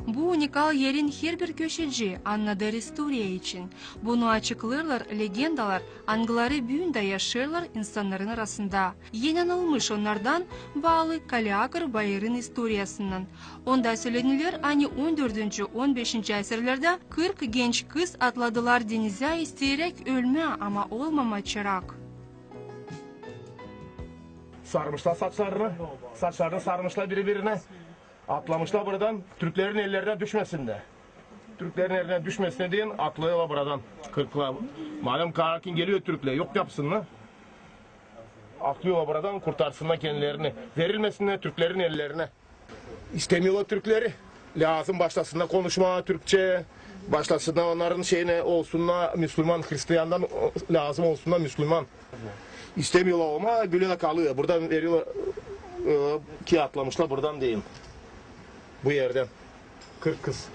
Bu unikal yerin her bir köşeci anladır historia için. Bunu açıklarlar legendalar, anıları büyünde yaşarlar insanların arasında. İnanılmış onlardan bağlı Kaleakır Bayır'ın historiasından. Onda söylenilir hani 14. 15. asırlarda 40 genç kız atladılar denize isteyerek ölme ama olmama çırak. Sarmışlar saçlarını sarmışlar birbirine. Atlamışlar buradan, Türklerin ellerine düşmesin de. Türklerin eline düşmesine diyen atlıyorlar buradan. Kırkla. Malum Karakin geliyor Türkler, yok yapsınlar. Atlıyorlar buradan, kurtarsınlar kendilerini. Verilmesinler Türklerin ellerine. İstemiyorlar Türkleri. Lazım başlasınlar konuşma Türkçe. Başlasınlar onların şeyine olsunlar Müslüman, Hristiyandan lazım olsunlar Müslüman. İstemiyorlar ama böyle kalıyor. Buradan veriyorlar ki atlamışlar buradan diyeyim. Bu yerden. 40 kız.